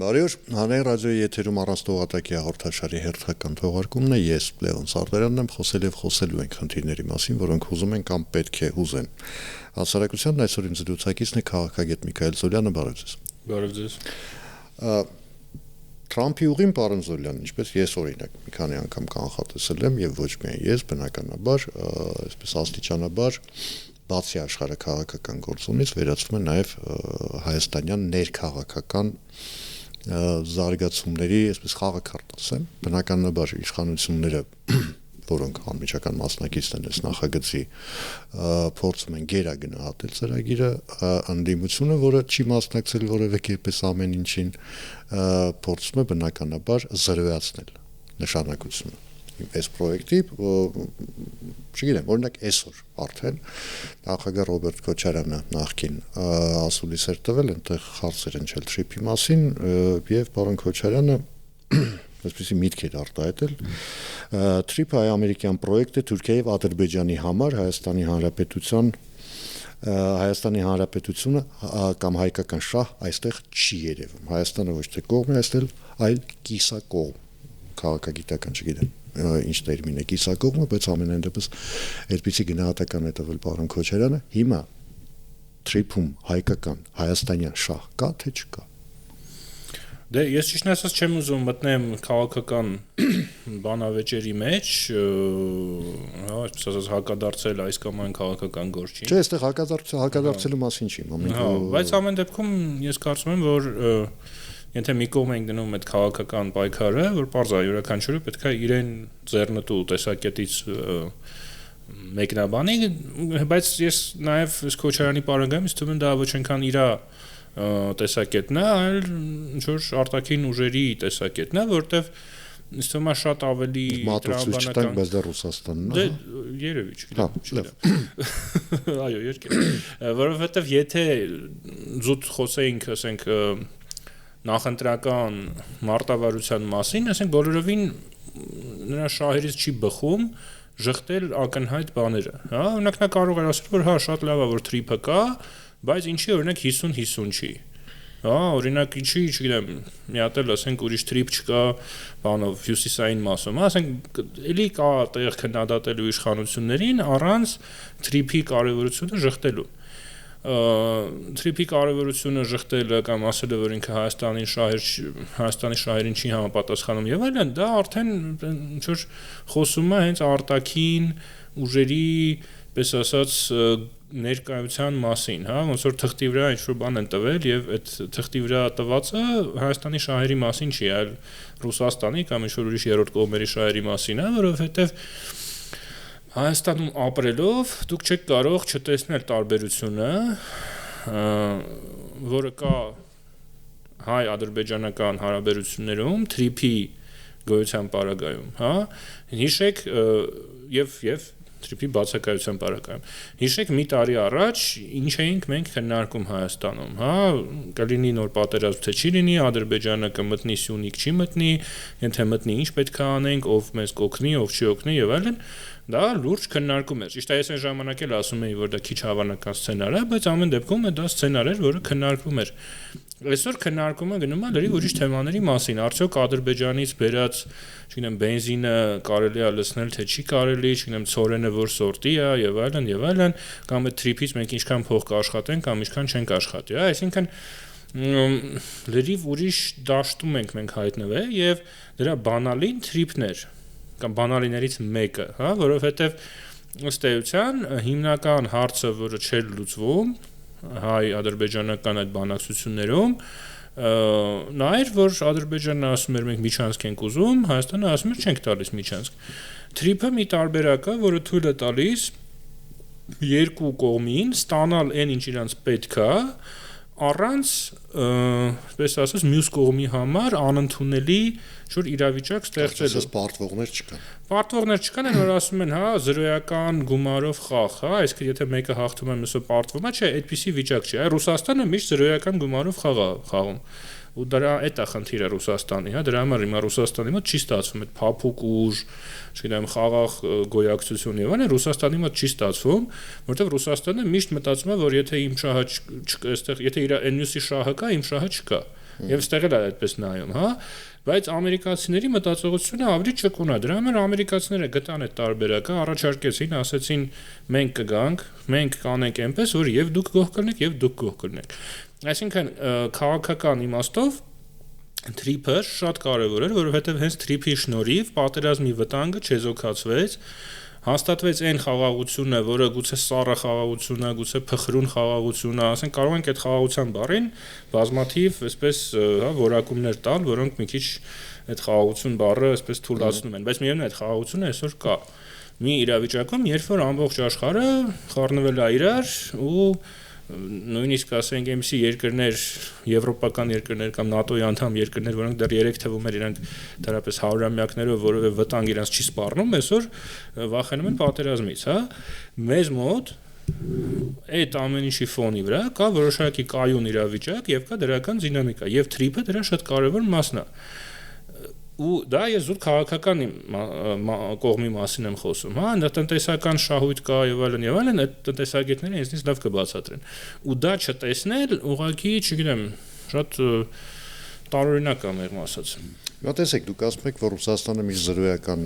Բարի օր, Հանրային ռադիոյի եթերում առանց տողատակի հաղորդաշարի հերթական թողարկումն է, ես Լևոն Սարդարյանն եմ, խոսել եւ խոսելու ենք խնդիրների մասին, որոնք ուզում են կամ պետք է ուզեն։ Հասարակությանն այսօր իմ զրուցակիցն է քաղաքագետ Միքայել Զոլյանը, բարև ձեզ։ Բարև ձեզ։ Թրամփի ուղին, պարոն Զոլյան, ինչպես ես օրինակ մի քանի անգամ կանխատեսել եմ եւ ոչ միայն ես, բնականաբար, այսպես աստիճանաբար բացի աշխարհաքաղաքական գործոնից վերածվում է նաև հայաստանյան ներքաղաքական զարգացումների, այսպես խաղաքարտ ասեմ, բնականաբար իշխանությունները, որոնք անմիջական մասնակիցն են այս նախագծի, փորձում են գերագնահատել ծրագիրը, ընդդիմությունը, որը չի մասնակցել որևէ կերպ ամեն ինչին, փորձում է բնականաբար զրոյացնել նշանակությունը այս պրոյեկտի, չգիտեմ, օրինակ այսօր արդեն նախագահ Ռոբերտ Քոչարյանը նախկին ասուլիս էր տվել, այնտեղ խարծեր ընչել թրիփի մասին եւ պարոն Քոչարյանը այսպեսի միտք էր արտահայտել թրիփը հայ-ամերիկյան պրոյեկտ է Թուրքիայի եւ Ադրբեջանի համար Հայաստանի Հանրապետությունը կամ հայկական շահ այստեղ չի երևում։ Հայաստանը ոչ թե կողմ է այստեղ, այլ կիսակողմ, քաղաքագիտական չգիտեմ ինչ տերմին է կիսակողմը, բայց ամենայն դեպս այդպիսի գնահատական է տվել պարոն Քոչարյանը։ Հիմա թրիփում հայկական հայաստանյան շահ կա թե չկա։ Դե ես ճիշտ ասած չեմ ուզում մտնեմ քաղաքական բանավեճերի մեջ, այսպես ասած հակադարձել այս կամ այն քաղաքական գործին։ Չէ, այստեղ հակադարձելու մասին չի, բայց ամեն դեպքում ես կարծում եմ, որ եթե մի կողմ ենք դնում այդ քաղաքական պայքարը, որ պարզ է յուրաքանչյուրը պետք է իրեն ձեռնտու տեսակետից մեկնաբանի, բայց ես նաև Քոչարյանի պարագայում ինձ թվում է դա ոչ այնքան իր տեսակետն է, այլ ինչ-որ արտաքին ուժերի տեսակետն է, որտեվ ինձ թվում է շատ ավելի տրամաբանական, բայց դա Ռուսաստանն է։ Դե երևի չգիտեմ։ Այո, երկեր։ Որովհետև եթե զուտ խոսեինք, ասենք նախընտրական մարտավարության մասին, ասենք բոլորովին նրա շահերից չի բխում ժխտել ակնհայտ բաները, հա, օրինակ նա կարող է ասել, որ հա շատ լավ է, որ թրիփը կա, բայց ինչի օրինակ 50-50 չի։ Հա, օրինակ ինչի, չգիտեմ, մի հատ էլ ասենք ուրիշ թրիփ չկա, բանով հյուսիսային մասում, ասենք էլի կա տեղ քննադատելու իշխանություններին առանց թրիփի կարևորությունը ժխտելու։ Թրիփի կարևորությունը ժխտելը կամ ասելը, որ ինքը Հայաստանի շահերին չի համապատասխանում եւ այլն, դա արդեն ինչ-որ խոսում է հենց արտաքին ուժերի, պես ասած, ներկայության մասին, հա, ոնց որ թղթի վրա ինչ-որ բան են տվել եւ այդ թղթի վրա տվածը Հայաստանի շահերի մասին չի, այլ Ռուսաստանի կամ ինչ-որ ուրիշ երրորդ կողմերի շահերի մասին է, որովհետեւ Հայաստանում ապրելով դուք չեք կարող չտեսնել տարբերությունը, որը կա հայ-ադրբեջանական հարաբերություններում, թրիփի գոյության պարագայում, հա, հիշեք եւ թրիփի բացակայության պարագայում։ Հիշեք մի տարի առաջ ինչ էինք մենք քննարկում Հայաստանում, հա, կլինի նոր պատերազմ թե չի լինի, Ադրբեջանը կմտնի Սյունիք չի մտնի, եթե մտնի ինչ պետք է անենք, ով մեզ կօգնի, ով չի օգնի եւ այլն։ Դա լուրջ քննարկում էր։ Ճիշտ է, ես այն ժամանակ էլ ասում էի, որ դա քիչ հավանական սցենար է, բայց ամեն դեպքում դա սցենար էր, որը քննարկվում էր։ Այսօր քննարկումը գնում է լրիվ ուրիշ թեմաների մասին։ Արդյոք Ադրբեջանից բերած, չգիտեմ, բենզինը կարելի է լցնել, թե չի կարելի, չգիտեմ, ցորենը որ սորտի է եւ այլն, կամ այդ թրիփից մենք ինչքան փող կաշխատենք կամ ինչքան չենք աշխատի, հա, այսինքն լրիվ ուրիշ դաշտում ենք մենք հայտնվել եւ դրա բանալին թրիփներ կամ բանալիներից մեկը, հա, որովհետեւ ըստ էության հիմնական հարցը, որը չէր լուծվում հայ-ադրբեջանական այդ բանակցություններում, նա էր, որ Ադրբեջանը ասում էր մենք միջանցք ենք ուզում, Հայաստանը ասում էր չենք տալիս միջանցք։ Թրիփը մի տարբերակ է, որը թույլ է տալիս երկու կողմին ստանալ այն, ինչ իրանց պետք է, առանց, պես ասած, մյուս կողմի համար անընդունելի շուտ իրավիճակ ստեղծելու։ Պարտվողներ չկան, որ ասում են, հա, զրոյական գումարով խաղ, հա, այսինքն եթե մեկը հաղթում է, մյուսը պարտվում է, չէ, այդպիսի վիճակ չի։ Ռուսաստանը միշտ զրոյական գումարով խաղ է խաղում։ Ու դրա այդ է խնդիրը Ռուսաստանի, հա, դրա համար հիմա Ռուսաստանի մոտ չի ստացվում այդ փափուկ ուժ, չգիտեմ, խաղաղ գոյակցություն եւ այլն, Ռուսաստանի մոտ չի ստացվում, որովհետեւ Ռուսաստանը միշտ մտածում է, որ եթե իմ շահը այստեղ, եթե իր այն մյուսի շահը կա, իմ շահը չկա։ Եվ ստեղ էլ այդպես նայում, հա, բայց ամերիկացիների մտածողությունը ավելի ճկուն է։ Դրա համար ամերիկացիները գտան այդ տարբերակը, առաջարկեցին, ասեցին մենք կգանք, մենք կանենք այնպես, որ եւ դուք գոհ կլինեք, եւ դուք գոհ կլինեք։ Այսինքն քաղաքական իմաստով թրիփը շատ կարևոր էր, որովհետեւ հենց թրիփի շնորհիվ պատերազմի վտանգը չեզոքացվեց, հաստատվեց այն խաղաղությունը, որը գուցե սառը խաղաղություն է, գուցե փխրուն խաղաղություն է, ասենք կարող ենք այդ խաղաղության բառին բազմաթիվ այսպես հա որակումներ տալ, որոնք մի քիչ այդ խաղաղություն բառը այսպես թույլատնում են, բայց միևնույն է այդ խաղաղությունը այսօր կա։ Մի իրավիճակում, երբ որ ամբողջ աշխարհը խառնվել է իրար ու նույնիսկ ասենք այնպիսի երկրներ, եվրոպական երկրներ կամ ՆԱՏՕ-ի անդամ երկրներ, որոնք դեռ 3 թվում էր իրանք դեռապես 100-ամյակներով որևէ վտանգ իրանց չի սպառնում, այսօր վախենում են պատերազմից, հա։ Մեզ մոտ այդ ամեն ինչի ֆոնի վրա կա որոշակի կայուն իրավիճակ եւ կա դրական դինամիկա եւ թրիփը դրա շատ կարեւոր մասն է։ Ու դա ես զուտ քաղաքական կողմի մասին եմ խոսում, հա, այնտեղ տնտեսական շահույթ կա եւ այլն, այդ տնտեսագետները ինձնից լավ կբացատրեն։ Ու դա չտեսնել, ուղղակի, չգիտեմ, շատ տարօրինակ է մեղմ ասած։ Նա տեսեք, դուք ասում եք, որ Ռուսաստանը մի զրոյական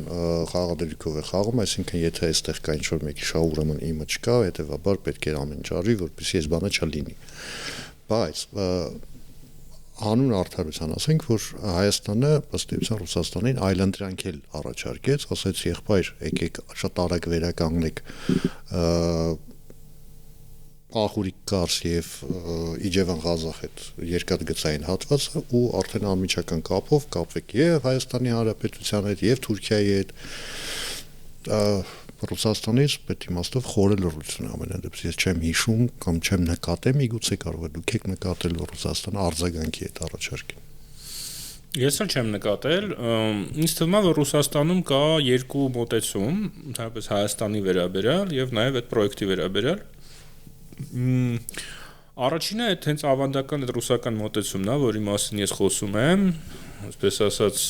խաղադրիքով է խաղում, այսինքն եթե այստեղ կա ինչ-որ մեկի շահ, ուրեմն իմը չկա, հետեւաբար պետք է ամեն ինչ արվի, որպեսզի այս բանը չլինի։ Բայց հանուն արդարության ասենք, որ Հայաստանը ըստ էության Ռուսաստանին այլընտրանք էլ առաջարկեց, ասեց եղբայր, եկեք շատ արագ վերականգնեք Ախուրիկ Կարս եւ Իջևան Ղազախ այդ երկաթգծային հատվածը ու արդեն անմիջական կապով կապվեք եւ Հայաստանի Հանրապետության հետ եւ Թուրքիայի հետ Ռուսաստանից պետք իմաստով խորը լռություն ամենադեպս ես չեմ հիշում կամ չեմ նկատել միգուցե կարող է դուք եք նկատել որ Ռուսաստանը արձագանքի հետ առաջարկի Ես էլ չեմ նկատել ինձ թվում է որ Ռուսաստանում կա երկու մոտեցում ընդհանրապես Հայաստանի վերաբերյալ եւ նաեւ այդ պրոյեկտի վերաբերյալ Առաջինը այդ հենց ավանդական այդ ռուսական մոտեցումն է, որի մասին ես խոսում եմ, այսպես ասած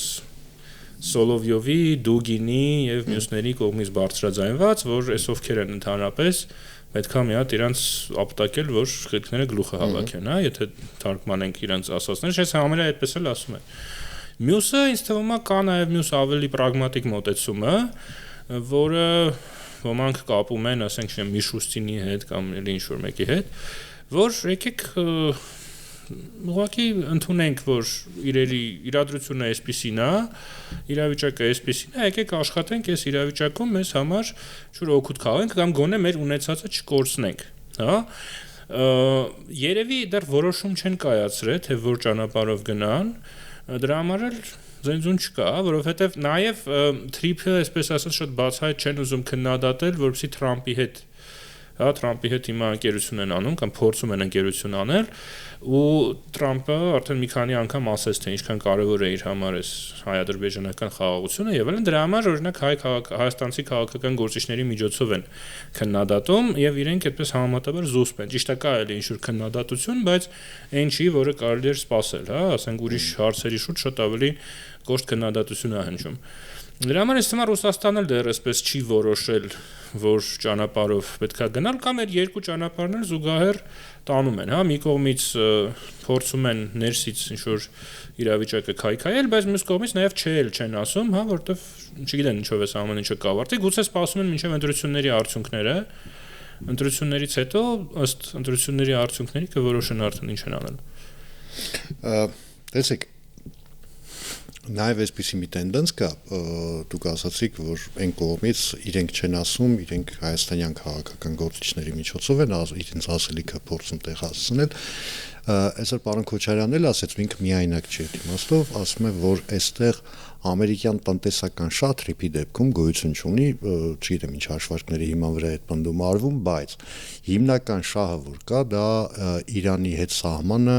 Սոլովյովի, Դուգինի եւ մյուսների կողմից բարձրաձայնված, որ այս ովքեր են ընդհանրապես պետքա մի հատ իրանց ապտակել, որ խելքները գլուխը հավաքեն, հա, եթե թարգմանենք իրանց ասածները, ես համարյա այդպես էլ ասում եմ։ Մյուսը ինձ թվում է կա նաեւ մյուս ավելի պրագմատիկ մոտեցումը, որը ոմանք կապում են, ասենք, Միշուստինի հետ կամ ինչ-որ մեկի հետ, որ եկեք ուղղակի ընդունենք, որ իրադրությունը այսպիսին է, իրավիճակը այսպիսին է, եկեք աշխատենք այս իրավիճակում մեզ համար շուտ օգուտ քաղենք կամ գոնե մեր ունեցածը չկորցնենք, հա։ Երևի դեռ որոշում չեն կայացրել, թե որ ճանապարհով գնան, դրա համար էլ Զենզուն չկա, որովհետև նաև թրիփը, այսպես ասած, շատ բացահայտ չեն ուզում քննադատել, որպեսզի Թրամփի հետ, հա, Թրամփի հետ հիմա ընկերություն են անում կամ փորձում են ընկերություն անել, ու Թրամփը արդեն մի քանի անգամ ասեց, թե ինչքան կարևոր է իր համար այս հայ-ադրբեջանական խաղաղությունը, եւ այլն, դրա համար օրինակ հայաստանցի քաղաքական գործիչների միջոցով են քննադատում եւ իրենք այդպես համեմատաբար զուսպ են։ Ճիշտ է, կա էլ ինչ-որ քննադատություն, բայց այն չի, որը կարելի է սпасել, հա, ասենք ուրիշ հարցերի շուրջ շատ ավելի կոշտ քննադատություն է հնչում։ Դրա համար ես թվում է Ռուսաստանը դեռ այսպես չի որոշել, որ ճանապարհով պետքա գնալ կամ այդ երկու ճանապարհներ զուգահեռ տանում են, հա, մի կողմից փորձում են ներսից ինչ-որ իրավիճակը քայքայել, բայց մյուս կողմից նաև չել չեն ասում, հա, որովհետև չգիտեն ինչով է ամեն ինչը կավարտի, գուցե սպասում են մինչև ընտրությունների արդյունքները, ընտրություններից հետո ըստ ընտրությունների արդյունքների կորոշեն արդեն ինչ են անելու։ Տեսեք Նաև այսպիսի մի տենդենս կա, դուք ասացիք, որ այն կողմից իրենք չեն ասում, իրենք հայաստանյան քաղաքական գործիչների միջոցով են իրենց ասելիքը փորձում տեղացնել։ Այսօր պարոն Քոչարյանն էլ ասեց, ինքը միայնակ չի այդ իմաստով, ասում է, որ այստեղ ամերիկյան տնտեսական շատ թրիփի դեպքում գոյություն չունի, չգիտեմ ինչ հաշվարկների հիման վրա այդ պնդումը արվում, բայց հիմնական շահը որ կա, դա Իրանի հետ սահմանը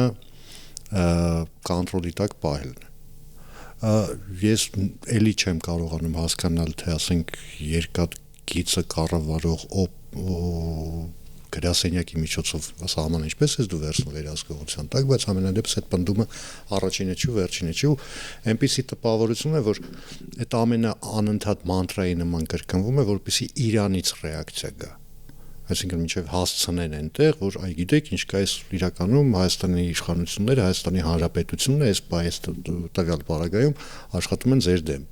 կոնտրոլի տակ պահելն է։ Ես էլի չեմ կարողանում հասկանալ, թե ասենք երկաթգիծը կառավարող գրասենյակի միջոցով սահման ինչպես է դու վերցնում վերահսկողության տակ, բայց ամենադեպս այդ պնդումը առաջինը չի, վերջինը չի ու այնպիսի տպավորություն է, որ այդ ամենը անընդհատ մանտրայի նման կրկնվում է, որպեսզի Իրանից ռեակցիա գա։ այսինքն մինչև հասցնեն այնտեղ, որ այ գիտեք, ինչ կա այս իրականում Հայաստանի իշխանությունները, Հայաստանի Հանրապետությունն է, այս տվյալ պարագայում աշխատում են ձեր դեմ։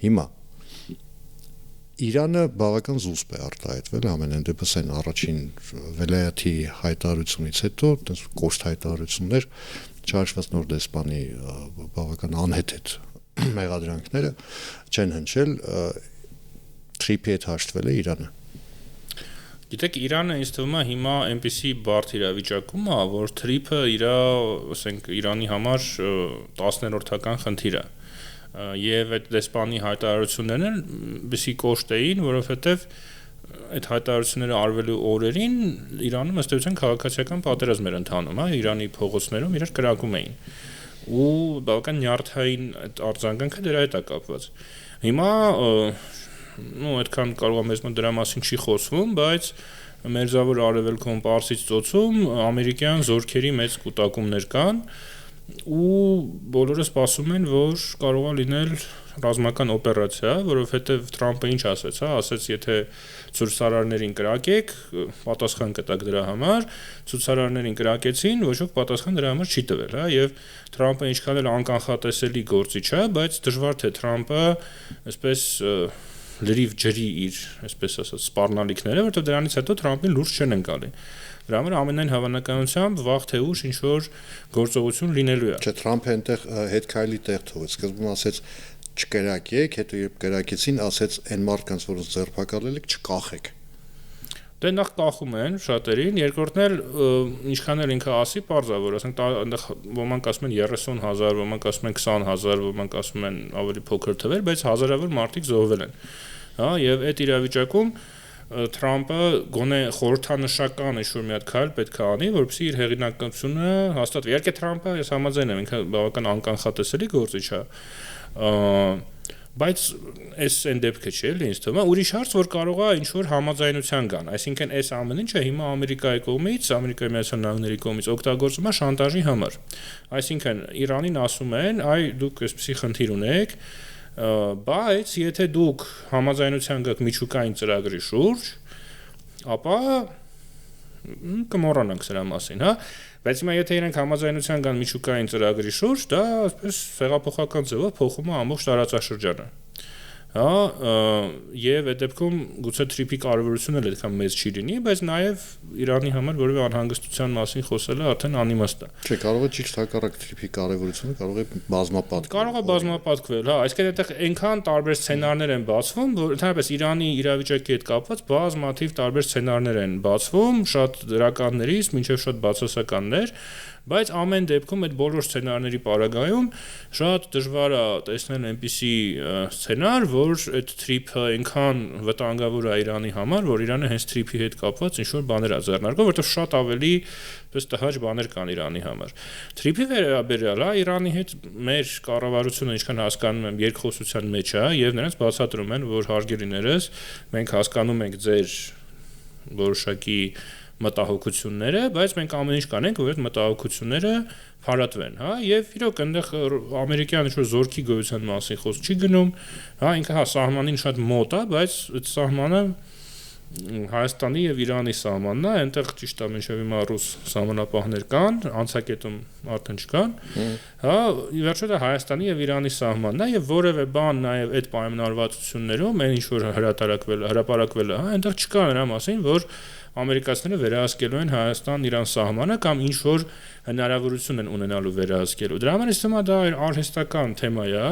Հիմա Իրանը բավական զուսպ է արտահայտվել ամենայն դեպս այն առաջին վելայաթի հայտարարությունից հետո, այդպես կոշտ հայտարարություններ, չհաշված նոր դեսպանի բավական անհեթեթ մեղադրանքները չեն հնչել, Թրիփի հետ հաշտվել է Իրանը։ Գիտեք, Իրանը ինձ թվում է հիմա այնպիսի բարդ իրավիճակում է, որ Թրիփը իր, ասենք, Իրանի համար 10-րդական խնդիր է։ Եվ այդ դեսպանի հայտարարություններն բիսի կոշտ էին, որովհետև այդ հայտարարությունները արվելու օրերին Իրանում ըստ էության քաղաքացիական պատերազմ էր ընթանում, հա, Իրանի փողոցներում իրար կրակում էին։ Ու բավական նյարդային այդ արձագանքը դրա հետ է կապված։ Հիմա այդքան կարող է մեզ մոտ դրա մասին չի խոսվում, բայց Մերձավոր Արևելքում Պարսից ծոցում ամերիկյան զորքերի մեծ կուտակումներ կան ու բոլորը սպասում են, որ կարող է լինել ռազմական օպերացիա, որովհետև Թրամփը ինչ ասեց, հա, ասեց, եթե ցուցարարներին կրակեք, պատասխան կտակ դրա համար, ցուցարարներին կրակեցին, ոչ ոք պատասխան դրա համար չի տվել, հա, եւ Թրամփը ինչքան էլ անկանխատեսելի գործիչ է, բայց դժվար թե Թրամփը այսպես լրիվ ջրի իր, այսպես ասած, սպառնալիքները, որովհետև դրանից հետո Թրամփին լուրջ չեն ընկալի։ Դրա համար ամենայն հավանականությամբ վաղ թե ուշ ինչ որ գործողություն լինելու է։ Չէ, Թրամփը այնտեղ հետ քայլի տեղ թողեց, սկզբում ասեց չկրակեք, հետո երբ կրակեցին, ասեց այն մարդկանց, որոնց ձերբակալել եք, չկախեք։ Դե նախ կախում են շատերին, երկրորդն էլ ինչքան էլ ինքը ասի, պարզ է, որ ասենք այնտեղ ոմանք ասում են 30,000, ոմանք ասում են 20,000, ոմանք ասում են ավելի փոքր թվեր, բայց հազարավոր մարդիկ զոհվել են։ Հա, եւ այդ իրավիճակում Թրամփը գոնե խորհրդանշական ինչ-որ մի հատ քայլ պետք է անի, որպեսզի իր հեղինակությունը հաստատվի։ Իհարկե Թրամփը, ես համաձայն եմ, ինքը բավական անկանխատեսելի գործիչ է, բայց այս այն դեպքը չէ, ինձ թվում է, ուրիշ հարց, որ կարող է ինչ-որ համաձայնության գան, այսինքն այս ամեն ինչը հիմա Ամերիկայի կողմից, Ամերիկայի Միացյալ Նահանգների կողմից օգտագործվում է շանտաժի համար։ Այսինքն Իրանին ասում են, այ դուք այսպեսի խնդիր ունեք, բայց եթե դուք համաձայնության գաք միջուկային ծրագրի շուրջ, ապա կմոռանանք սրա մասին, հա, բայց հիմա եթե իրենք համաձայնության կան միջուկային ծրագրի շուրջ, դա այսպես հեղափոխական ձևով փոխում է ամբողջ տարածաշրջանը։ Հա, եւ այդ դեպքում գուցե Թրիփի կարևորությունը էլ այդքան մեծ չի լինի, բայց նաեւ Իրանի համար որևէ անհանգստության մասին խոսելը արդեն անիմաստ է։ Չէ, կարող է ճիշտ հակառակ Թրիփի կարևորությունը կարող է բազմապատկվել։ Կարող է բազմապատկվել, հա, այսինքն այդտեղ այնքան տարբեր սցենարներ են բացվում, որ ընդհանրապես Իրանի իրավիճակի հետ կապված բազմաթիվ տարբեր սցենարներ են բացվում, շատ դրականներից մինչև շատ բացասականներ, բայց ամեն դեպքում այդ բոլոր սցենարների պարագայում շատ դժվար է տեսնել այնպիսի սցենար, որ այդ Թրիփը այնքան վտանգավոր է Իրանի համար, որ Իրանը հենց Թրիփի հետ կապված ինչ-որ բաներ է ձեռնարկում, որովհետև շատ ավելի պես տհաճ բաներ կան Իրանի համար։ Թրիփի վերաբերյալ, Իրանի հետ մեր կառավարությունը ինչքան հասկանում եմ երկխոսության մեջ է եւ նրանց բացատրում են, որ հարգելիներս մենք հասկանում ենք ձեր որոշակի մտահոգությունները, բայց մենք ամեն ինչ կանենք, որ այդ մտահոգությունները փարատվեն, հա, եւ իրոք այնտեղ ամերիկյան ինչ-որ զորքի գոյության մասին խոսք չի գնում, հա, ինքը հա սահմանին շատ մոտ է, բայց այդ սահմանը Հայաստանի եւ Իրանի սահմանն է, այնտեղ ճիշտ է մինչեւ հիմա ռուս սահմանապահներ կան, անցակետում արդեն չկան, հա, ի վերջո դա Հայաստանի եւ Իրանի սահմանն է եւ որևէ բան նաեւ այդ պայմանավորվածություններում այն ինչ որ հրապարակվել է, հա, այնտեղ չկա նրա մասին, որ ամերիկացիները վերահսկելու են Հայաստան-Իրան սահմանը կամ ինչ որ հնարավորություն են ունենալու վերահսկելու։ Դրա համար ինձ թվում է դա արհեստական թեմա է։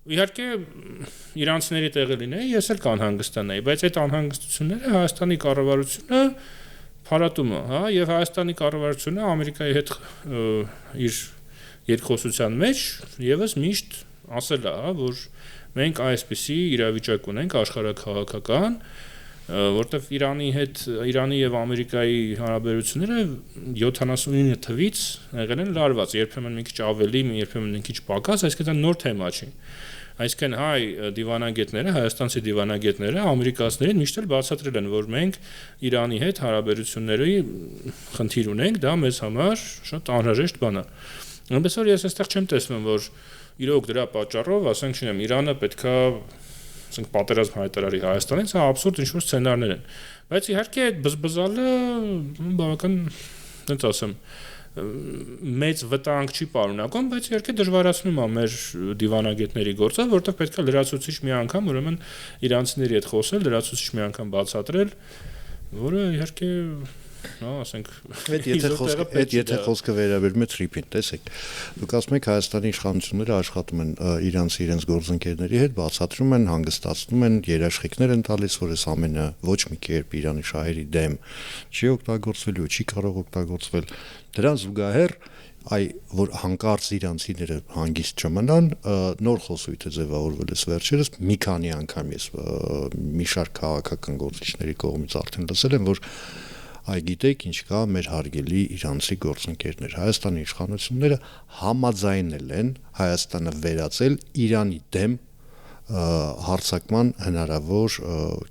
Իհարկե իրանցիների տեղը լինեի, ես էլ կանհանգստանայի, բայց այդ անհանգստությունները Հայաստանի կառավարությունը փարատում է, հա, եւ Հայաստանի կառավարությունը Ամերիկայի հետ իր երկխոսության մեջ եւս միշտ ասել է, որ մենք այսպիսի իրավիճակ ունենք աշխարհաքաղաքական, որտեվ Իրանի եւ Ամերիկայի հարաբերությունները 79 թվից եղել են լարված, երբեմն մի քիչ ավելի, երբեմն մի քիչ պակաս, այսինքն դա նոր թեմա չի։ Այսինքն հայ դիվանագետները, հայաստանցի դիվանագետները ամերիկացիներին միշտ էլ բացատրել են, որ մենք Իրանի հետ հարաբերությունների խնդիր ունենք, դա մեզ համար շատ անհրաժեշտ բան է։ Այնպես որ ես այստեղ չեմ տեսնում, որ իրոք դրա պատճառով, ասենք չնեմ, Իրանը պետքա ասենք պատերազմ հայտարարի Հայաստանից, սա աբսուրդ ինչ-որ սցենարներ են։ Բայց իհարկե այդ բզբզալը բավական, ոնց ասեմ, մեծ վտանգ չի պարունակում, բայց իհարկե դժվարացնում է մեր դիվանագետների գործը, որովհետև պետք է լրացուցիչ մի անգամ ուրեմն իրանցիների հետ խոսել, լրացուցիչ մի անգամ բացատրել, որը իհարկե ասենք եթե խոսքը վերաբերում է Թրիփին, տեսեք, դուք ասում եք Հայաստանի իշխանությունները աշխատում են իրենց գործընկերների հետ, բացատրում են, հանգստացնում են, երաշխիքներ են տալիս, որ այս ամենը ոչ մի կերպ Իրանի շահերի դեմ չի օգտագործվելու, չի կարող օգտագործվել։ Դրան զուգահեռ որ հանկարծ իրանցիները հանգիստ չմնան, նոր խոսույթ է ձևավորվել է վերջերս, մի քանի անգամ ես մի շարք քաղաքական գործիչների կողմից արդեն լսել եմ, որ գիտեք ինչ կա մեր հարգելի իրանցի գործընկերներ, Հայաստանի իշխանությունները համաձայնել են Հայաստանը վերածել Իրանի դեմ հարձակման հնարավոր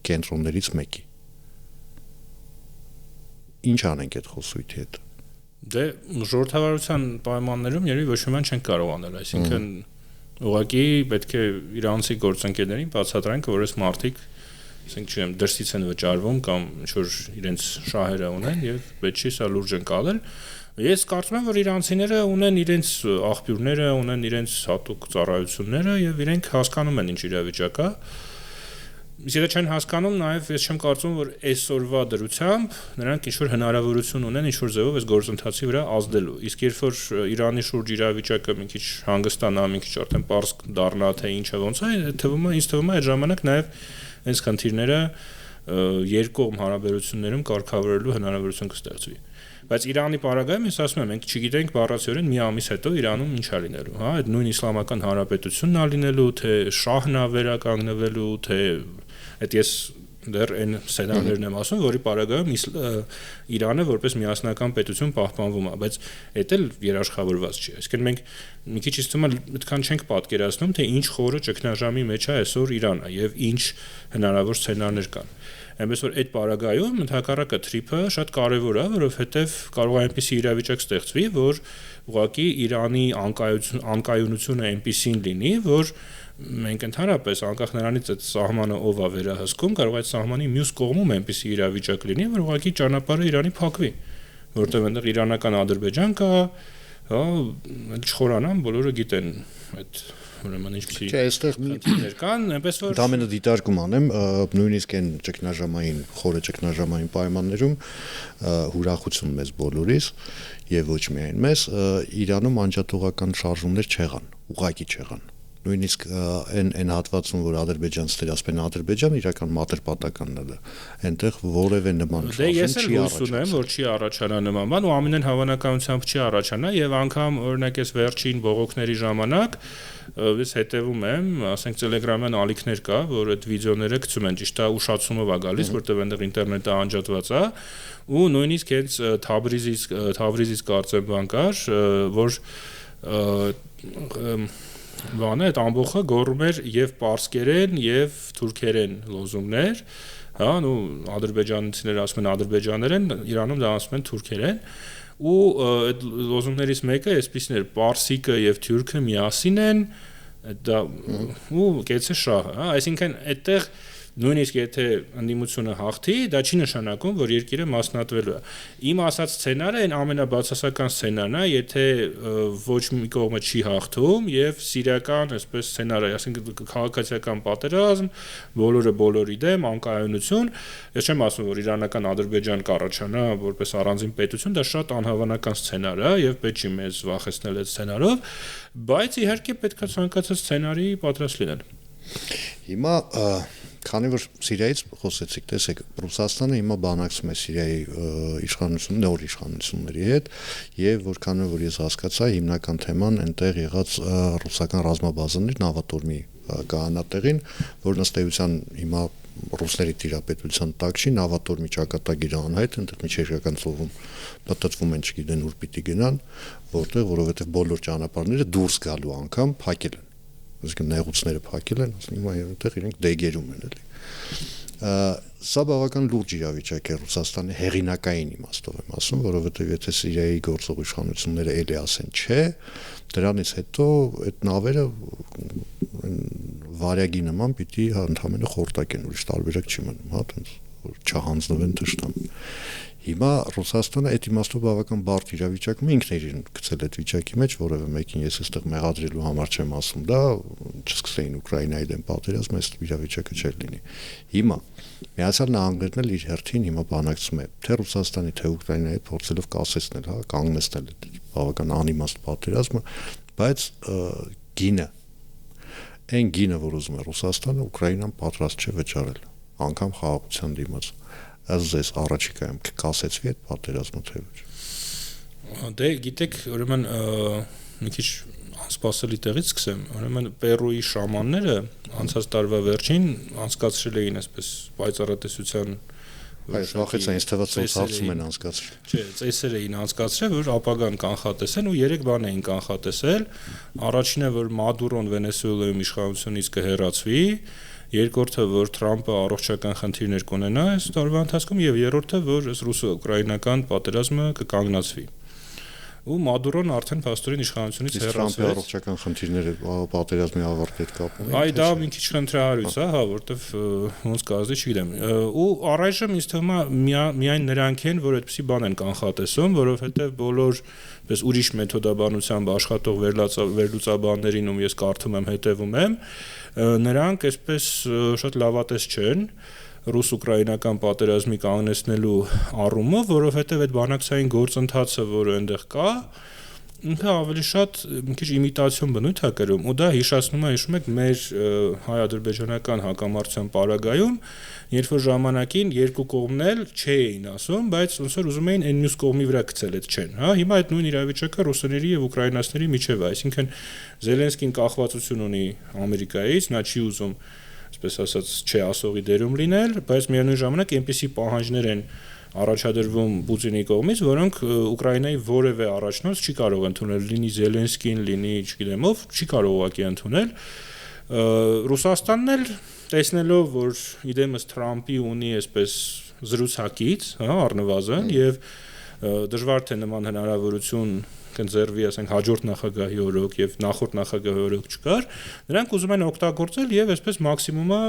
կենտրոններից մեկի։ Ինչ անենք այդ խոսույթի հետ։ Դե ժողովրդավարության պայմաններում երևի ոչ մի բան չեն կարող անել, այսինքն ուղղակի պետք է իրանցի գործընկերներին բացատրենք, որ այս մարդիկ ասենք չեմ դրսից են վճարվում կամ ինչ որ իրենց շահերը ունեն եւ պետք չի սա լուրջ ընկալել։ Ես կարծում եմ, որ իրանցիները ունեն իրենց աղբյուրները, ունեն իրենց հատուկ ծառայությունները եւ իրենք հասկանում են ինչ իրավիճակ է։ Իսկ եթե չեն հասկանում, նաեւ ես չեմ կարծում, որ այսօրվա դրությամբ նրանք ինչ որ հնարավորություն ունեն ինչ որ ձևով այս գործընթացի վրա ազդելու։ Իսկ երբ որ Իրանի շուրջ իրավիճակը մի քիչ հանգստանա, մի քիչ արդեն པարզ դառնա, թե ինչը ոնց է, ինձ թվում է այդ ժամանակ նաեւ այս խնդիրները երկկողմ հարաբերություններում կարգավորելու հնարավորություն կստեղծվի։ Բայց Իրանի պարագայում ես ասում եմ, մենք չգիտենք բառացիորեն մի ամիս հետո Իրանում ինչ է լինելու, հա, այդ նույն իսլամական հանրապետությունն է լինելու, թե շահն է վերականգնվելու, թե այդ ես դեռ այն սցենարներն եմ ասում, որի պարագայում Իրանը որպես միասնական պետություն պահպանվում է, բայց դա էլ երաշխավորված չի։ Այսինքն մենք մի քիչ իստում այդքան չենք պատկերացնում, թե ինչ խորը ճգնաժամի մեջ է այսօր Իրանը եւ ինչ հնարավոր սցենարներ կան։ Այնպես որ այդ պարագայում ընդհակառակը Թրիփը շատ կարևոր է, որովհետեւ կարող է այնպիսի իրավիճակ ստեղծվի, որ ուղղակի Իրանի անկայունությունը այնպիսին լինի, որ մենք ընդհանրապես անկախ նրանից այդ սահմանը ով է վերահսկում, կարող է այդ սահմանի մյուս կողմում այնպիսի իրավիճակ լինի, որ ուղղակի ճանապարհը Իրանի փակվի, որտեղ այնտեղ իրանական Ադրբեջան կա, հա, չխորանան, բոլորը գիտեն այդ ուրեմն ինչպեսի խնդիրներ կան, այնպես որ դա մենը դիտարկում անեմ, նույնիսկ այն խորը ճգնաժամային պայմաններում հուրախություն մեզ բոլորիս եւ ոչ միայն մեզ, Իրանում անջատողական շարժումներ չեղան, ուղղակի չեղան։ Նույնիսկ այն հատվածում, որ Ադրբեջանց դերասպեն Ադրբեջան իրական մատրպատականն է, այնտեղ որևէ նման շարժում չի առաջանա, որ չի առաջանա նման բան ու ամենայն հավանականությամբ չի առաջանա եւ անգամ օրինակ այս վերջին բողոքների ժամանակ ես հետևում եմ, ասենք Telegram-յան ալիքներ կա, որ այդ վիդեոները գցում են, ճիշտ է, ուշացումով է գալիս, որտեղ այնտեղ ինտերնետը անջատված է ու նույնիսկ հենց Թավրիզից կարծեմ բան կար, որ բանը այդ ամբողջը գոռում էր եւ պարսկերեն եւ թուրքերեն լոզունգներ, հա, ու ադրբեջանցիները ասում են ադրբեջաներեն, Իրանում դա ասում են թուրքերեն, ու այդ լոզունգներից մեկը այսպիսին էր՝ պարսիկը եւ թուրքը միասին են, դա ու կեցե շահը, հա, այսինքն այդտեղ նույնիսկ եթե ընդդիմությունը հաղթի, դա չի նշանակում, որ երկիրը մասնատվելու է։ Իմ ասած սցենարը այն ամենաբացասական սցենարն է, եթե ոչ մի կողմը չի հաղթում եւ սիրիական այսպես սցենարը, ասենք քաղաքացիական պատերազմ, բոլորը բոլորի դեմ, անկայունություն, ես չեմ ասում, որ իրանական Ադրբեջան կառաջանա որպես առանձին պետություն, դա շատ անհավանական սցենար է եւ պետք չի մեզ վախեցնել այդ սցենարով, բայց իհարկե պետք է ցանկացած սցենարի պատրաստ լինել։ Հիմա քանի որ Սիրիայից խոսեցիք, տեսեք, Ռուսաստանը հիմա բանակցում է Սիրիայի նոր իշխանությունների հետ եւ որքան որ ես հասկացա, հիմնական թեման այնտեղ եղած ռուսական ռազմաբազաների նավատորմի կայանատեղին, որ ըստ էության հիմա ռուսների տիրապետության տակ չի, նավատորմի ճակատագիրը անհայտ, այնտեղ միջերկրական ծովում պատտվում են, չգիտեն ուր պիտի գնան, որովհետեւ բոլոր ճանապարհները դուրս գալու անգամ փակել են։ Այսինքն նեղուցները փակել են, հիմա այնտեղ իրենք դեգերում են, էլի։ Սա բավական լուրջ իրավիճակ է Ռուսաստանի հեղինակային իմաստով եմ ասում, որովհետև եթե Սիրիայի գործող իշխանությունները էլի ասեն չէ, դրանից հետո այդ նավերը վարյագի նման պիտի ընդհանրապես խորտակեն, ուրիշ տարբերակ չի մնում, հա, այդպես որ չհանձնվեն թշնամին։ Հիմա Ռուսաստանը այդ իմաստով բավական բարդ իրավիճակում ինքն է իրեն գցել այդ վիճակի մեջ, որևէ մեկին ես այստեղ մեղադրելու համար չեմ ասում, դա չսկսեին Ուկրաինայի դեմ պատերազմ, այս իրավիճակը չէր լինի։ Հիմա Միացյալ Նահանգներն էլ իր հերթին հիմա բանակցում է թե Ռուսաստանի, թե Ուկրաինայի հետ փորձելով կասեցնել, հա, կանգնեցնել բավական անիմաստ պատերազմը, բայց գինը, այն գինը, որ ուզում է Ռուսաստանը, Ուկրաինան պատրաստ չէ վճարել, անգամ խաղաղության դիմաց։ Այս առաջիկայում կկասեցվի այդ պատերազմը թե ոչ։ Դե գիտեք, ուրեմն մի քիչ անսպասելի տեղից սկսեմ, ուրեմն Պերուի շամանները անցած տարվա վերջին անցկացրել էին այսպես պայծառատեսության Վախեցա ինձ թվաց որ հարցում են անցկացրել։ Չէ, ծեսեր էին անցկացրել, որ ապագան կանխատեսեն ու 3 բան էին կանխատեսել։ Առաջինը, որ Մադուրոն Վենեսուելայում իշխանությունից կհեռացվի, երկրորդը, որ Թրամփը առողջական խնդիրներ կունենա այս տարվա ընթացքում, եւ երրորդը, որ ռուսո-ուկրաինական պատերազմը կկանգնացվի։ Ու Մադուրոն արդեն փաստորեն իշխանությունից հեռացվեց։ Թրամփի առողջական խնդիրները պատերազմի ավարտի հետ կապ ունեն։ Այ դա մի քիչ խնդրահարույց է, հա, որտեվ ոնց կազդի, չգիտեմ։ Ու առայժմ ինձ թվում է միայն նրանք են, որ այդպիսի բան են կանխատեսում, որովհետեւ բոլոր պես ուրիշ մեթոդաբանությամբ աշխատող վերլուծաբաններին, ում ես կարդում եմ, հետևում եմ, նրանք այսպես շատ լավատես չեն ռուս-ուկրաինական պատերազմի կանգնեցնելու առումով, որովհետև այդ բանակցային գործընթացը, որը այնտեղ կա, ինքը ավելի շատ մի քիչ իմիտացիոն բնույթ է կրում, ու դա հիշեցնում է, հիշում եք, մեր հայ-ադրբեջանական հակամարտության պարագայում, երբ որ ժամանակին երկու կողմն էլ չէին ասում, բայց ոնց որ ուզում էին այն մյուս կողմի վրա գցել այդ չեն, հա, հիմա այդ նույն իրավիճակը ռուսների եւ ուկրաինացիների միջև է, այսինքն Զելենսկին կախվածություն ունի Ամերիկայից, նա չի ուզում այսպես ասած չէ ասողի դերում լինել, բայց միևնույն ժամանակ այնպիսի պահանջներ են առաջադրվում Պուտինի կողմից, որոնք Ուկրաինայի որևէ առաջնորդ չի կարող ընդունել, լինի Զելենսկին, լինի, չգիտեմ ով, չի կարող ուղղակի ընդունել։ Ռուսաստանն էլ տեսնելով, որ իդեմս Թրամփի ունի այսպես զրուցակից, հա, առնվազն եւ դժվար թե նման հնարավորություն կընձեռվի, ասենք, հաջորդ նախագահի օրոք եւ նախորդ նախագահի օրոք չկար, նրանք ուզում են օգտագործել եւ այսպես մաքսիմումը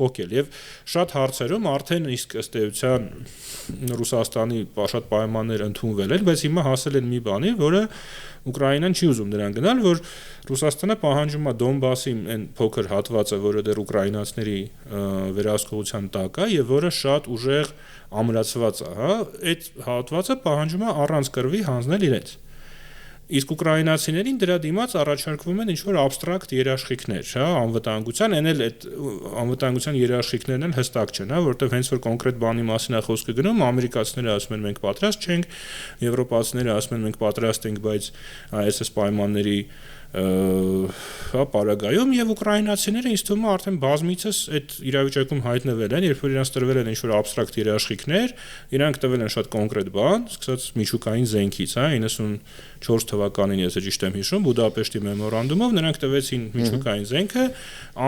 օգել եւ շատ հարցերում արդեն իսկ ըստ էության Ռուսաստանի շատ պայմաններ ընդունվել են, բայց հիմա հասել են մի բանի, որը Ուկրաինան չի ուզում դրան գնալ, որ Ռուսաստանը պահանջում է Դոնբասի այն փոքր հատվածը, որը դեռ ուկրաինացիների վերահսկողության տակ է եւ որը շատ ուժեղ ամրացված է, հա, այդ հատվածը պահանջում է առանց կռվի հանձնել իրենց։ Իսկ ուկրաինացիներին դրա դիմաց առաջարկվում են ինչ-որ абստրակտ երաշխիքներ, հա, անվտանգության, այն էլ այդ անվտանգության երաշխիքներն էլ հստակ չեն, հա, որտեղ հենց որ կոնկրետ բանի մասին է խոսքը գնում, ամերիկացիները ասում են մենք պատրաստ չենք, եվրոպացիները ասում են մենք պատրաստ ենք, բայց այս պայմանների հա պարագայում եւ ուկրաինացիները ինձ թվում է արդեն բազմիցս այդ իրավիճակում հայտնվել են, երբ որ իրանց տրվել են ինչ-որ абստրակտ երաշխիքներ, իրանք տվել են շատ կոնկրետ բան, սկսած միջուկային զենքից, հա, 94 թվականին, ես ճիշտ եմ հիշում, Բուդապեշտի մեմորանդումով նրանք տվեցին միջուկային զենքը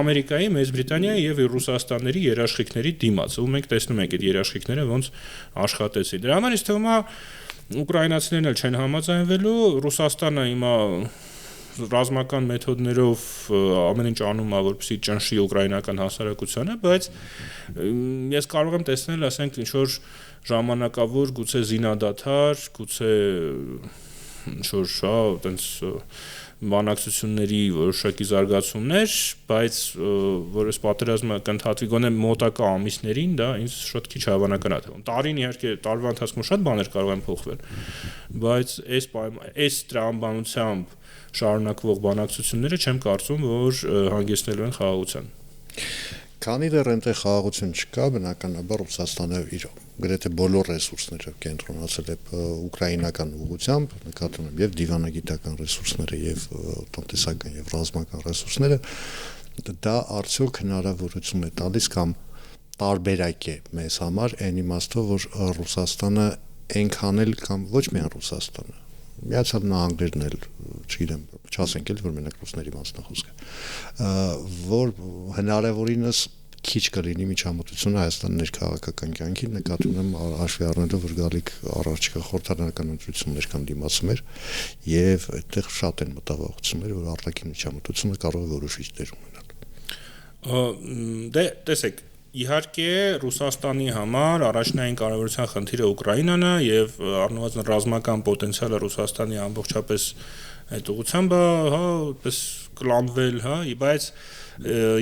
Ամերիկայի, Մեծ Բրիտանիայի եւ Ռուսաստանների երաշխիքների դիմաց, ու մենք տեսնում ենք այդ երաշխիքները ոնց աշխատեցին։ Դրա համար ինձ թվում է ուկրաինացիներն էլ չեն համաձայնվելու, Ռուսաստանը հիմա ռազմական մեթոդներով ամեն ինչ անում է, որպեսզի ճնշի ուկրաինական հասարակությանը, բայց ես կարող եմ տեսնել, ասենք, ինչ-որ ժամանակավոր, գուցե զինադադար, գուցե ինչ-որ շա, այտենց բանակցությունների որոշակի զարգացումներ, բայց որ այս պատերազմը կընդհատվի գոնե մոտակա ամիսներին, դա ինձ շատ քիչ հավանական է թվում։ Տարին իհարկե տարվա ընթացքում շատ բաներ կարող են փոխվել, բայց այս տրամաբանությամբ շարունակվող բանակցությունները չեմ կարծում, որ հանգեցնելու են խաղաղության։ Քանի դեռ այնտեղ խաղաղություն չկա, բնականաբար Ռուսաստանը իր գրեթե բոլոր ռեսուրսները կենտրոնացել է ուկրաինական ուղղությամբ, նկատում եմ եւ դիվանագիտական ռեսուրսները, եւ տնտեսական եւ ռազմական ռեսուրսները, դա արդյոք հնարավորություն է տալիս կամ տարբերակ է մեզ համար այն իմաստով, որ Ռուսաստանը այնքան էլ կամ ոչ միայն Ռուսաստանը Միացյալ Նահանգներն էլ, չգիտեմ, չասենք էլ, որ մենակ ռուսների մասնախոսք է, որ հնարավորինս քիչ կլինի միջամտությունը Հայաստանի ներքաղաքական կյանքին, նկատում եմ հաշվի առնելով, որ գալիք առաջիկա խորհրդարանական ընտրություններ կան դիմացումներ եւ այդտեղ շատ են մտավախություններ, որ արտաքին միջամտությունը կարող է որոշիչ դեր ունենալ։ Դե տեսեք, իհարկե Ռուսաստանի համար առաջնային կարևորության խնդիրը Ուկրաինան է եւ առնվազն ռազմական պոտենցիալը Ռուսաստանի ամբողջապես այդ ուղղությամբ պես կլանվել, բայց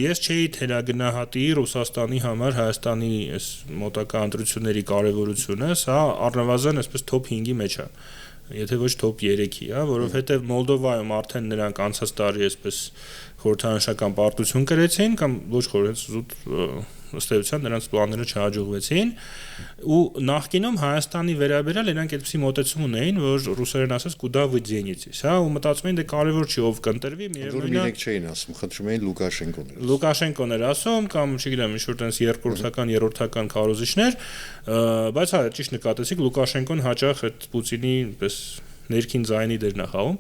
ես չէի թերագնահատի Ռուսաստանի համար Հայաստանի այս մոտակա ընտրությունների կարևորությունը, սա առնվազն այսպես top 5-ի մեջ է, եթե ոչ top 3-ի, որովհետեւ Մոլդովայում արդեն նրանք անցած տարի այսպես խորհրդանշական պարտություն կրեցին կամ ոչ խորհրդանշ զուտ ըստ էության նրանց պլանները չհաջողվեցին ու նախկինում Հայաստանի վերաբերյալ նրանք այդպիսի մոտեցում ունեին, որ ռուսերեն ասած կուդա вы денетесь, ու մտածում էին դե կարևոր չի ով կընտրվի, միևնույն է։ Իրենք չէին ասում, խնդրում էին Լուկաշենկոն։ Լուկաշենկոն էր ասում կամ չգիտեմ, ինչ որ տենց երկրորդական, երրորդական քարոզիչներ, բայց ճիշտ նկատեցիք, Լուկաշենկոն հաճախ այդ Պուտինի պես ներքին ձայնի դերն է խաղում։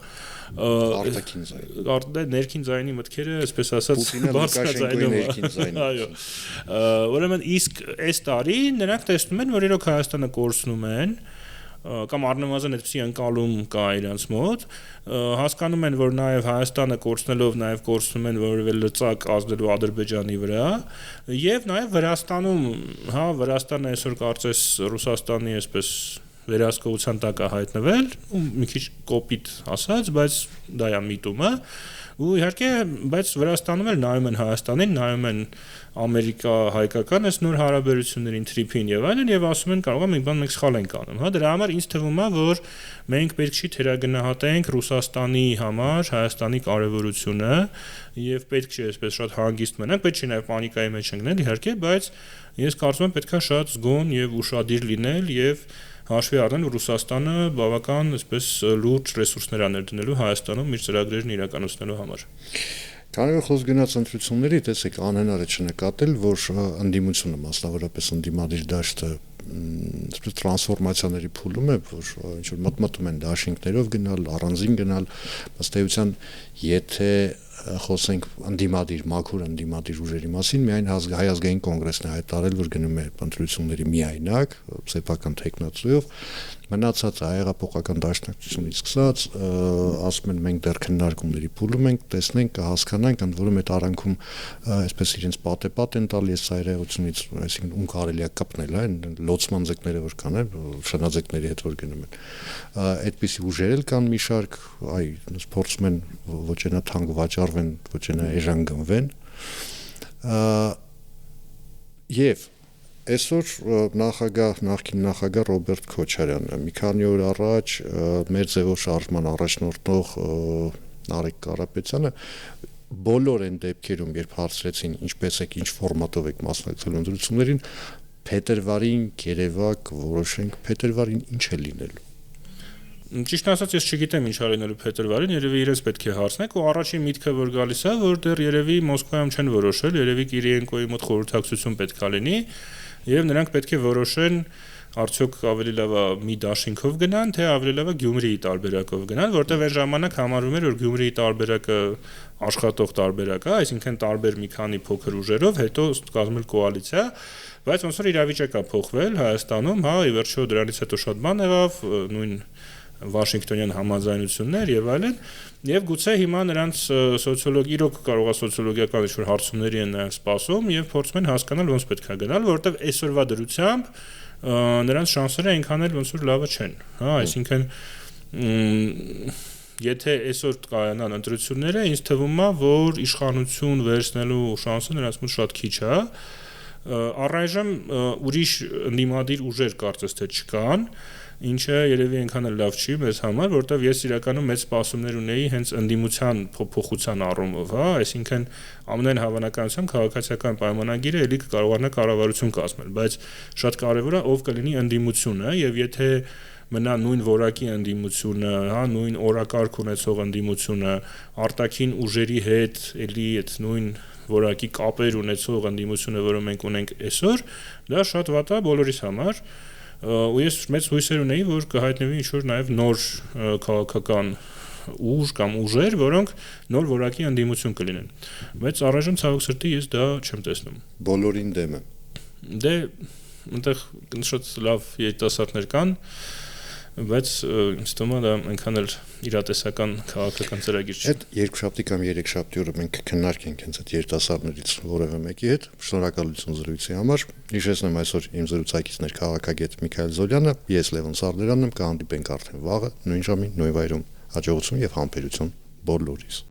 Արտաքին ձայնի։ Ներքին ձայնի մտքերը, այսպես ասած, բարձրաձայնում են։ Այո։ Ուրեմն իսկ այս տարի նրանք տեսնում են, որ իրոք Հայաստանը կորցնում են, կամ առնվազն այդպիսի ընկալում կա իրենց մոտ, հասկանում են, որ նաև Հայաստանը կորցնելով նաև կորցնում են որևէ լծակ ազդելու Ադրբեջանի վրա, եւ նաև Վրաստանում, Վրաստանը այսօր կարծես Ռուսաստանի այսպես վերահսկողության տակ է հայտնվել, մի քիչ կոպիտ ասած, բայց դա է միտումը, ու իհարկե, բայց Վրաստանում էլ նայում են Հայաստանին, նայում են ամերիկա-հայկական այս նոր հարաբերություններին, թրիփին եւ այլն, եւ ասում են կարող է մի բան մենք սխալ ենք անում, դրա համար ինձ թվում է, որ մենք պետք չի թերագնահատենք Ռուսաստանի համար Հայաստանի կարեւորությունը եւ պետք չի այսպես շատ հանգիստ մնանք, պետք չի նաեւ պանիկայի մեջ ընկնել, իհարկե, բայց ես կարծում եմ պետքա շատ զգոն եւ ուշադիր լինել եւ հաշվի առնել, որ Ռուսաստանը բավական այսպես լուրջ ռեսուրսներ է ներդնելու Հայաստանում իր ծրագրերն իրականացնելու համար։ Քանի որ խոսք գնաց ընտրությունների, տեսեք, անհնար է չնկատել, որ ընդդիմությունը, մասնավորապես ընդդիմադիր դաշտը այսպես տրանսֆորմացիաների փուլում է, որ ինչ որ մտմտում են դաշինքներով գնալ, առանձին գնալ, ըստ էության, եթե խոսենք ընդդիմադիր, մաքուր ընդդիմադիր ուժերի մասին, միայն Հայ ազգային կոնգրեսն է հայտարարել, որ գնում է ընտրությունների միայնակ, սեփական տեխնացուով, մնացածը հեղափոխական դաշնակցությունից սկսած, ասում են մենք դեռ քննարկումների փուլում ենք, տեսնենք, կհասկանանք, ընդ որում այդ արանքում այսպես իրենց պատեպատ են տալի այս ծայրահեղությունից, այսինքն ում կարելի է կպնել, լոցման ձկները որ կան, շնաձկների հետ որ գնում են։ Այդպիսի ուժեր էլ կան մի շարք, փորձում են ոչ այնա թանկ վաճառվեն, ոչ այնա էժան գնվեն։ Եվ այսօր նախկին նախագահ Ռոբերտ Քոչարյանը մի քանի օր առաջ մեր ձևով շարժման առաջնորդող Նարեկ Կարապետյանը բոլոր այն դեպքերում, երբ հարցրեցին ինչպես եք, ինչ ֆորմատով եք մասնակցել ընտրություններին, փետրվարին երևակ որոշենք, փետրվարին ինչ է լինելու։ Ճիշտ ասած, ես չգիտեմ ինչ արինելու փետրվարին, երևի իրենց պետք է հարցնեք, ու առաջին միտքը որ գալիս է, որ դեռ երևի Մոսկվայում չեն որոշել, երևի Կիրիենկոյի մոտ խորհրդակցություն պետք է լինի, եւ նրանք պետք է որոշեն արդյոք ավելի լավ է մի դաշինքով գնան, թե ավելի լավ է Գյումրիի տարբերակով գնան, որտեղ այն ժամանակ համարվում էր, որ Գյումրիի տարբերակը աշխատող տարբերակ է, այսինքն տարբեր մի քանի փոքր ուժերով, հետո կազմել կոալիցիա, բայց ոնց որ իրավիճակը փոխվել Հայաստանում, ի վերջո դրանից հետո շատ բան եղավ, նույն Վաշինգտոնյան համաձայնություններ եւ այլն, եւ գուցե հիմա նրանց սոցիոլոգ իրոք կարող է սոցիոլոգիական ինչ-որ հարցումների են նրանք սպասում եւ փորձում են հասկանալ ոնց պետք է գնալ, որովհետեւ այսօրվա դրությամբ նրանց շանսերը այնքան էլ ոնց որ լավը չեն, այսինքն եթե այսօր կայանան ընտրությունները, ինձ թվում է, որ իշխանություն վերցնելու շանսը նրանց մոտ շատ քիչ է, առայժմ ուրիշ ընդդիմադիր ուժեր կարծես թե չկան, ինչը երևի այնքան էլ լավ չի մեզ համար, որովհետև ես իրականում մեծ սպասումներ ունեի հենց ընդդիմության փոփոխության առումով, այսինքն ամենայն հավանականությամբ քաղաքացիական պայմանագիրը ելի կկարողանա կառավարություն կազմել, բայց շատ կարևոր է ով կլինի ընդդիմությունը եւ եթե մնա նույն որակի ընդդիմությունը, նույն օրակարգ ունեցող ընդդիմությունը, արտաքին ուժերի հետ էլի այդ նույն որակի կապեր ունեցող ընդդիմությունը, որը մենք ունենք այսօր, դա շատ վատ է բոլորիս համար։ Ու ես մեծ հույսեր ունեի, որ կհայտնվի ինչ-որ նաև նոր քաղաքական ուժ կամ ուժեր, որոնք նոր որակի ընդդիմություն կլինեն։ Բայց առայժմ ցավոք սրտի ես դա չեմ տեսնում։ Բոլորին դեմ է։ Դե այնտեղ շատ լավ երիտասարդներ կան, բայց ինձ թվում է դա այնքան էլ իրատեսական քաղաքական ծրագիր չէ։ Այդ երկշաբթի կամ երեքշաբթի օրը մենք քննարկենք հենց այդ երիտասարդներից որևէ մեկի հետ։ Շնորհակալություն զրույցի համար։ Հիշեցնեմ այսօր իմ զրուցակիցներ քաղաքագետ Միքայել Զոլյանը, ես Լևոն Սարդերանն եմ, կհանդիպենք արդեն վաղը նույն ժամին, նույն վայրում։ Հաջողություն եւ համբերություն բոլորիս։